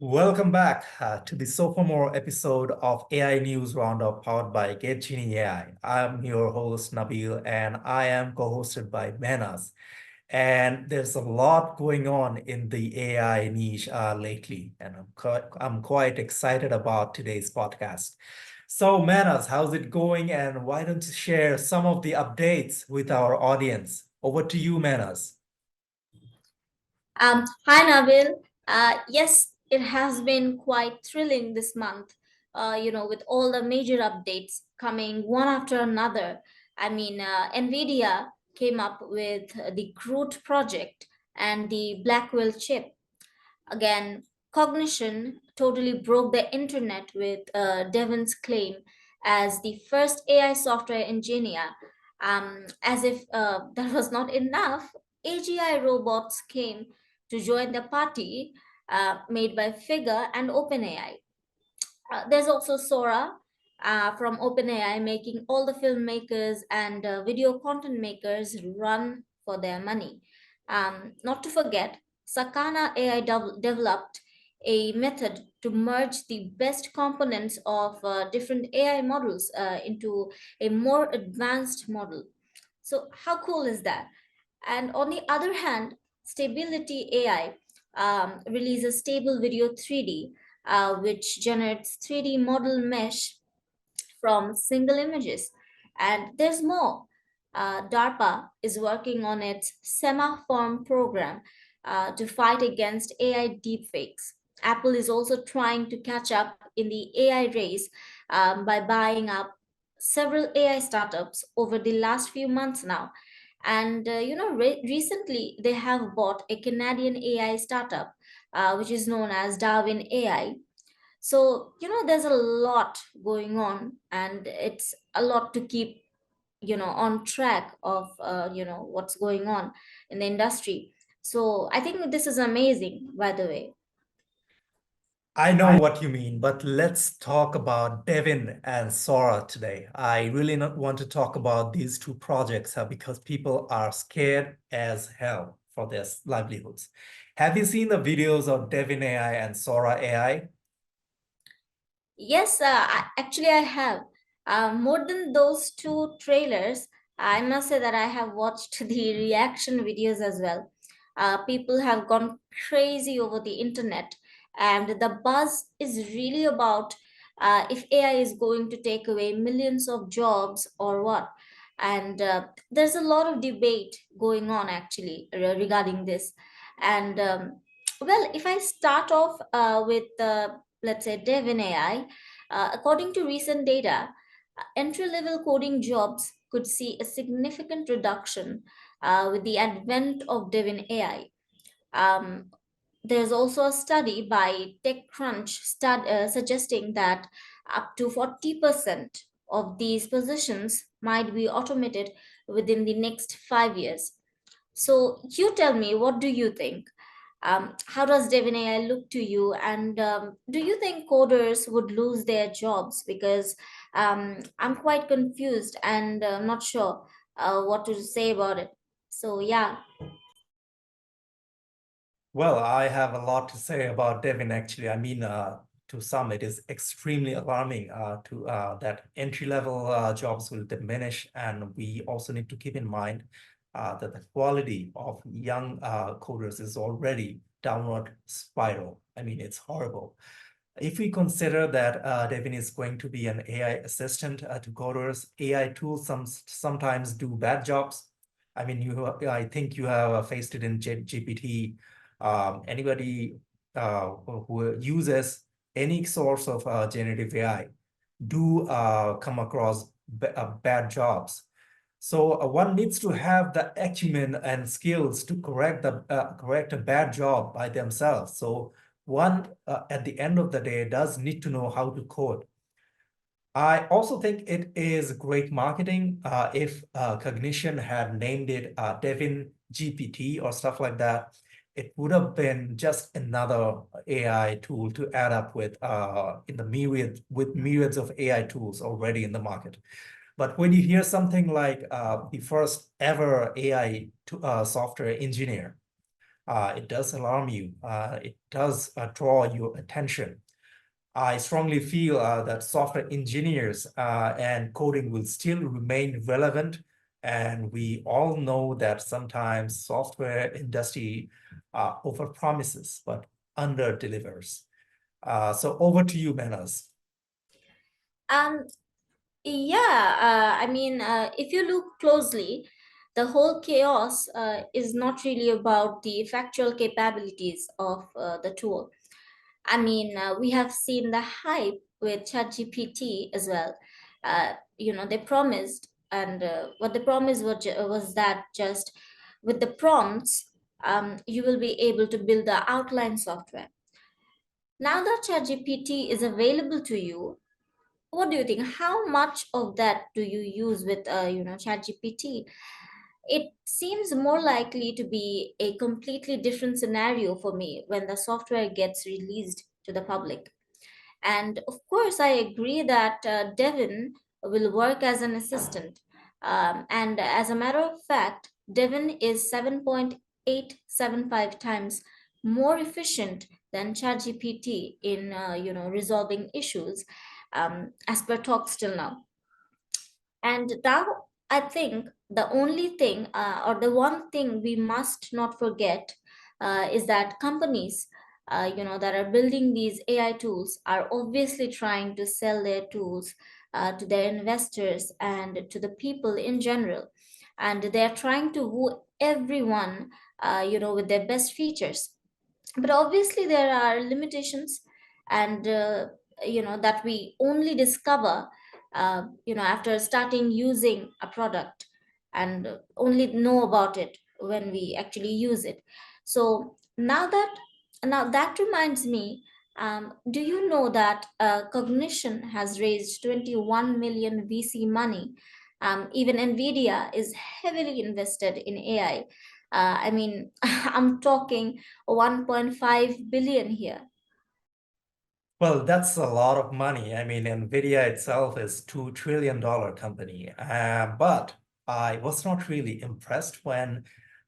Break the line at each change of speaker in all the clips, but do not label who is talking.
Welcome back to the sophomore episode of AI News Roundup powered by Get Genie AI. I'm your host Nabil and I am co-hosted by Mehnaz. And there's a lot going on in the AI niche lately, and I'm quite excited about today's podcast. So, Mehnaz, how's it going? And why don't you share some of the updates with our audience? Over to you, Mehnaz.
Hi, Nabil. Yes, it has been quite thrilling this month, with all the major updates coming one after another. NVIDIA came up with the Groot project and the Blackwell chip. Again, cognition totally broke the internet with Devin's claim as the first AI software engineer. As if that was not enough, AGI robots came to join the party made by Figure and OpenAI. There's also Sora from OpenAI making all the filmmakers and video content makers run for their money. Not to forget, Sakana AI developed a method to merge the best components of different AI models into a more advanced model. So, how cool is that? And on the other hand, Stability AI releases stable video 3D, which generates 3D model mesh from single images. And there's more. DARPA is working on its Semaform program to fight against AI deepfakes. Apple is also trying to catch up in the AI race by buying up several AI startups over the last few months now. And recently they have bought a Canadian AI startup, which is known as Darwin AI. So there's a lot going on, and it's a lot to keep on track of what's going on in the industry. So I think this is amazing, by the way.
I know what you mean, but let's talk about Devin and Sora today. I really not want to talk about these two projects because people are scared as hell for their livelihoods. Have you seen the videos of Devin AI and Sora AI?
Yes, actually, I have. More than those two trailers, I must say that I have watched the reaction videos as well. People have gone crazy over the internet, and the buzz is really about if AI is going to take away millions of jobs or what. And there's a lot of debate going on actually regarding this. And well, if I start off with let's say Devin AI, according to recent data, entry level coding jobs could see a significant reduction with the advent of Devin AI. Um, there's also a study by TechCrunch suggesting that up to 40% of these positions might be automated within the next 5 years. So, you tell me, what do you think? How does Devin AI look to you? And do you think coders would lose their jobs? Because I'm quite confused and not sure what to say about it. So, yeah.
Well, I have a lot to say about Devin actually. To some, it is extremely alarming to that entry-level jobs will diminish, and we also need to keep in mind that the quality of young coders is already downward spiral. I mean, it's horrible. If we consider that Devin is going to be an AI assistant to coders, AI tools sometimes do bad jobs. I think you have faced it in GPT. Anybody who uses any source of generative AI do come across bad jobs. So one needs to have the acumen and skills to correct a bad job by themselves. So one at the end of the day does need to know how to code. I also think it is great marketing if Cognition had named it Devin GPT or stuff like that. It would have been just another AI tool to add up with in the myriads of AI tools already in the market. But when you hear something like the first ever AI software engineer, it does alarm you. It does draw your attention. I strongly feel that software engineers and coding will still remain relevant. And we all know that sometimes software industry overpromises but under delivers. So over to you, Mehnaz.
Um, yeah, if you look closely, the whole chaos is not really about the factual capabilities of the tool. We have seen the hype with ChatGPT as well. They promised, and what they promised was that just with the prompts, you will be able to build the outline software. Now that ChatGPT is available to you, what do you think? How much of that do you use with, ChatGPT? It seems more likely to be a completely different scenario for me when the software gets released to the public. And of course, I agree that Devin will work as an assistant. And as a matter of fact, Devin is 7.875 times more efficient than ChatGPT in resolving issues, as per talks till now. And now I think the only thing, or the one thing we must not forget, is that companies, that are building these AI tools are obviously trying to sell their tools to their investors and to the people in general. And they're trying to woo everyone, with their best features, but obviously there are limitations, and that we only discover after starting using a product, and only know about it when we actually use it. So now that reminds me, do you know that Cognition has raised 21 million VC money? Even Nvidia is heavily invested in AI. I'm talking 1.5 billion here.
Well, that's a lot of money. I mean, Nvidia itself is $2 trillion company. But I was not really impressed when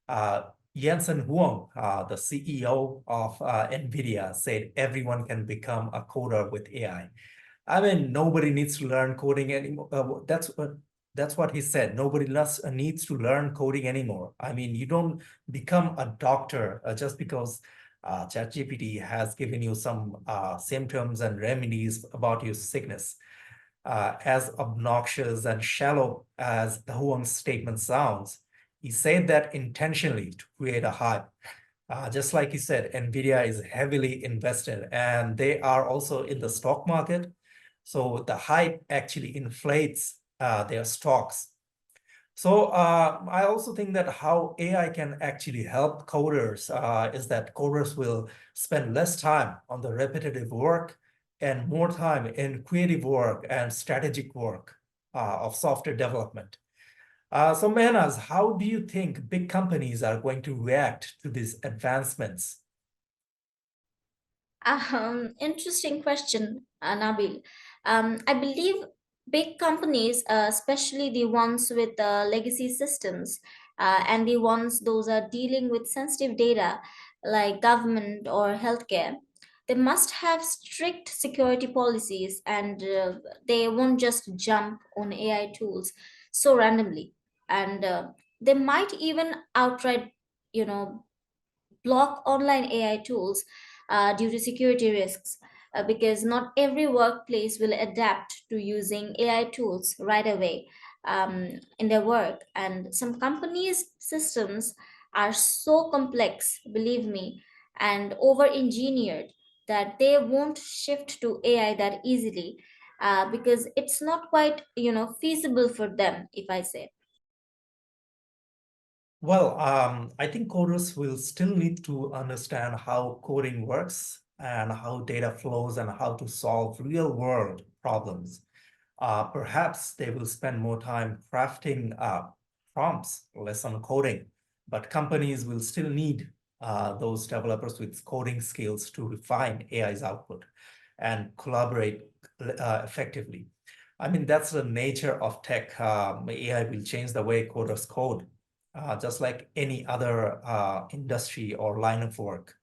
uh, Jensen Huang, the CEO of Nvidia, said everyone can become a coder with AI. I mean, nobody needs to learn coding anymore. That's what he said. Nobody needs to learn coding anymore. I mean, you don't become a doctor just because ChatGPT has given you some symptoms and remedies about your sickness. As obnoxious and shallow as the Huang's statement sounds, he said that intentionally to create a hype. Just like you said, Nvidia is heavily invested and they are also in the stock market. So the hype actually inflates their stocks. So I also think that how AI can actually help coders is that coders will spend less time on the repetitive work and more time in creative work and strategic work of software development. So Mehnaz, how do you think big companies are going to react to these advancements?
Interesting question, Nabil. I believe big companies, especially the ones with legacy systems, and the ones those are dealing with sensitive data like government or healthcare, they must have strict security policies, and they won't just jump on AI tools so randomly. And they might even outright, you know, block online AI tools due to security risks, because not every workplace will adapt to using AI tools right away in their work. And some companies' systems are so complex, believe me, and over engineered that they won't shift to AI that easily, because it's not quite feasible for them, if I say.
Well, I think coders will still need to understand how coding works and how data flows and how to solve real world problems. Perhaps they will spend more time crafting prompts, less on coding, but companies will still need those developers with coding skills to refine AI's output and collaborate effectively. I mean, that's the nature of tech. AI will change the way coders code. just like any other industry or line of work.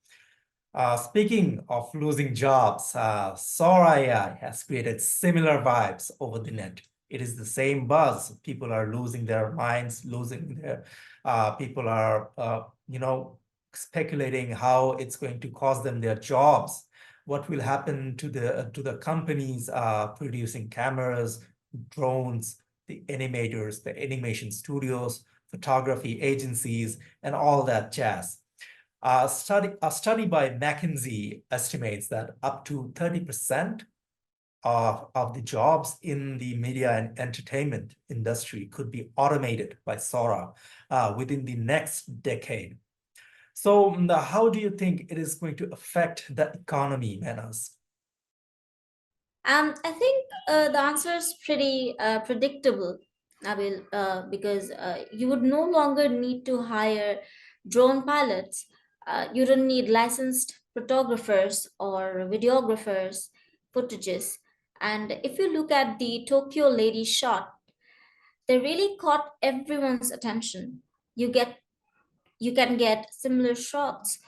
Speaking of losing jobs, Sora AI has created similar vibes over the net. It is the same buzz. People are losing their minds, people are, speculating how it's going to cost them their jobs. What will happen to the companies producing cameras, drones, the animators, the animation studios, photography agencies, and all that jazz. A study by McKinsey estimates that up to 30% of the jobs in the media and entertainment industry could be automated by Sora within the next decade. So, how do you think it is going to affect the economy, Menas?
I think the answer is pretty predictable, Nabil, because you would no longer need to hire drone pilots. You don't need licensed photographers or videographers, footages. And if you look at the Tokyo lady shot, they really caught everyone's attention. You get you can get similar shots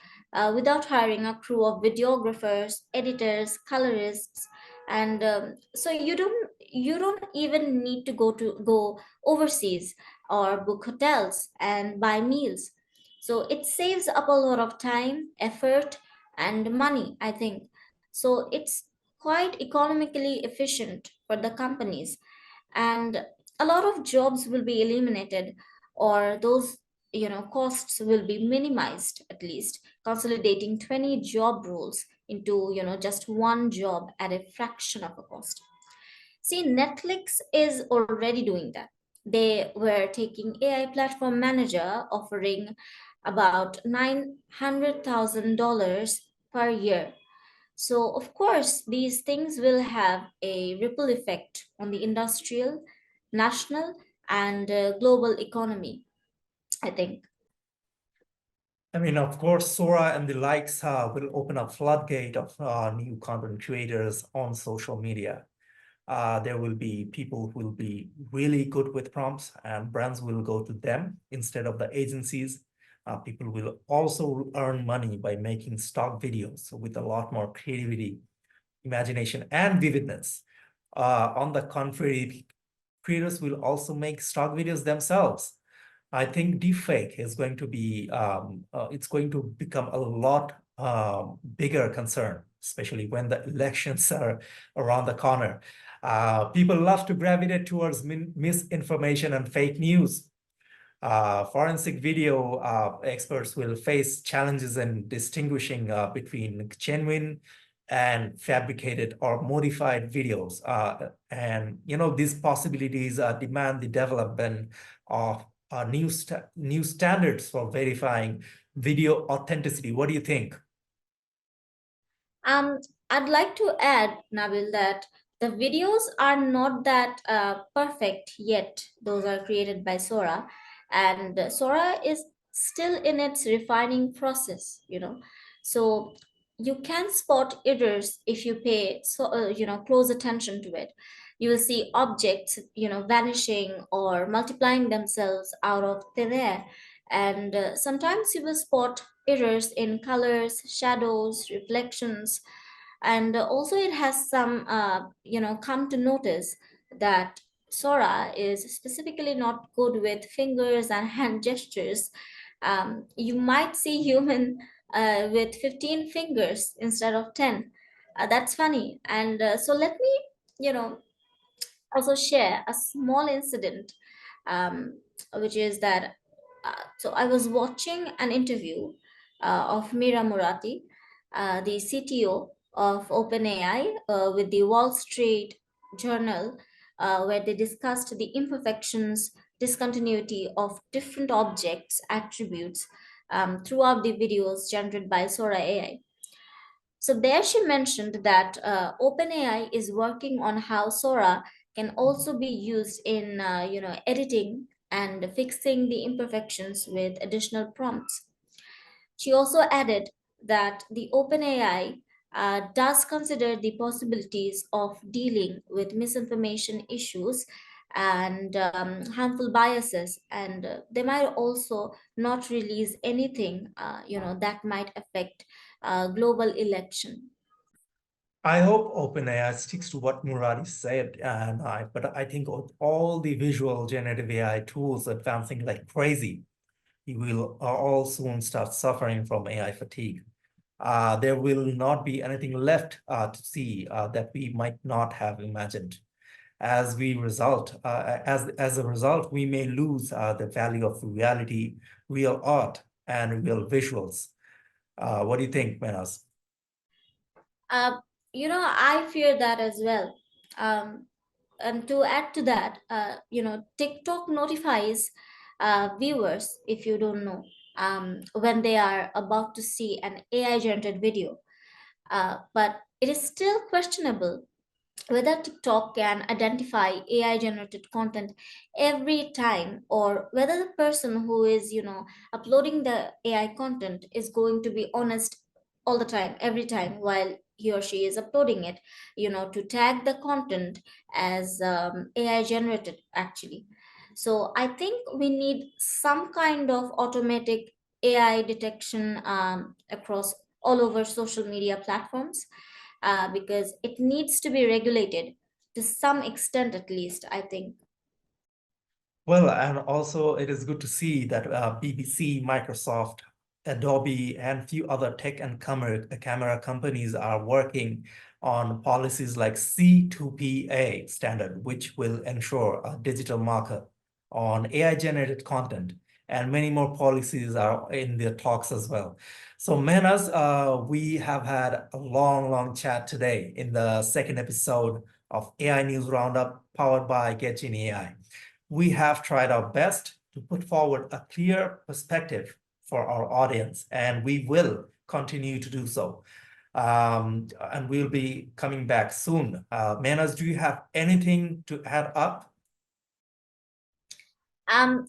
without hiring a crew of videographers, editors, colorists, and so you don't even need to go overseas or book hotels and buy meals. So it saves up a lot of time, effort, and money, I think. So it's quite economically efficient for the companies, and a lot of jobs will be eliminated, or those costs will be minimized, at least consolidating 20 job roles into just one job at a fraction of a cost. See, Netflix is already doing that. They were taking AI platform manager, offering about $900,000 per year. So, of course, these things will have a ripple effect on the industrial, national, and global economy, I think.
I mean, of course, Sora and the likes will open a floodgate of new content creators on social media. There will be people who will be really good with prompts, and brands will go to them instead of the agencies. People will also earn money by making stock videos with a lot more creativity, imagination, and vividness. On the contrary, creators will also make stock videos themselves. I think deepfake is going to be it's going to become a lot bigger concern, especially when the elections are around the corner. People love to gravitate towards misinformation and fake news. Forensic video experts will face challenges in distinguishing between genuine and fabricated or modified videos. And these possibilities demand the development of new standards for verifying video authenticity. What do you think?
Um, I'd like to add, Nabil, that the videos are not that perfect yet. Those are created by Sora, and Sora is still in its refining process. So you can spot errors if you pay close attention to it. You will see objects vanishing or multiplying themselves out of thin air, and sometimes you will spot errors in colors, shadows, reflections, and also it has some come to notice that Sora is specifically not good with fingers and hand gestures. You might see human with 15 fingers instead of 10. That's funny. And so let me you know also share a small incident, um, which is that so I was watching an interview of Mira Murati, the CTO of OpenAI, with the Wall Street Journal, where they discussed the imperfections, discontinuity of different objects, attributes throughout the videos generated by Sora AI. So there she mentioned that OpenAI is working on how Sora can also be used in editing and fixing the imperfections with additional prompts. She also added that the OpenAI does consider the possibilities of dealing with misinformation issues and harmful biases, and they might also not release anything that might affect global election.
I hope OpenAI sticks to what Murari said, but I think with all the visual generative AI tools advancing like crazy, we will all soon start suffering from AI fatigue. There will not be anything left to see that we might not have imagined. As a result, we may lose the value of reality, real art, and real visuals. What do you think, Menas?
uh, I fear that as well. And to add to that, TikTok notifies viewers, if you don't know, when they are about to see an AI generated video. But it is still questionable whether TikTok can identify AI generated content every time, or whether the person who is, uploading the AI content is going to be honest all the time, every time while he or she is uploading it, to tag the content as AI generated actually. So I think we need some kind of automatic AI detection across all over social media platforms, because it needs to be regulated to some extent, at least, I think.
Well, and also it is good to see that BBC, Microsoft, Adobe, and few other tech and camera companies are working on policies like C2PA standard, which will ensure a digital marker on AI-generated content, and many more policies are in the talks as well. So, Menas, we have had a long chat today in the second episode of AI News Roundup, powered by GetGen AI. We have tried our best to put forward a clear perspective for our audience, and we will continue to do so. And we'll be coming back soon. Manas, do you have anything to add up?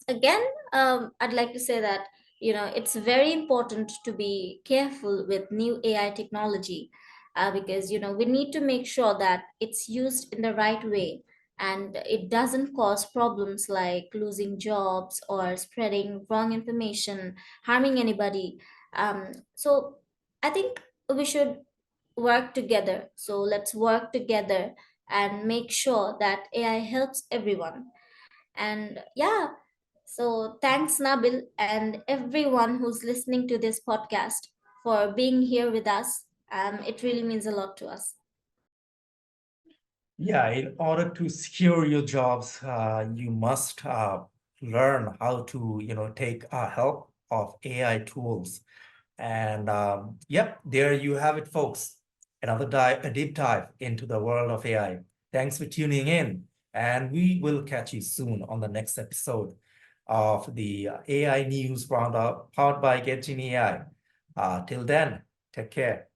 Again, I'd like to say that it's very important to be careful with new AI technology, because we need to make sure that it's used in the right way and it doesn't cause problems like losing jobs or spreading wrong information, harming anybody. So I think we should work together. So let's work together and make sure that AI helps everyone. And yeah, so thanks, Nabil, and everyone who's listening to this podcast for being here with us. It really means a lot to us.
Yeah, in order to secure your jobs, you must learn how to, take help of AI tools. And yep, there you have it, folks. A deep dive into the world of AI. Thanks for tuning in, and we will catch you soon on the next episode of the AI News Roundup powered by GetGen AI. Till then, take care.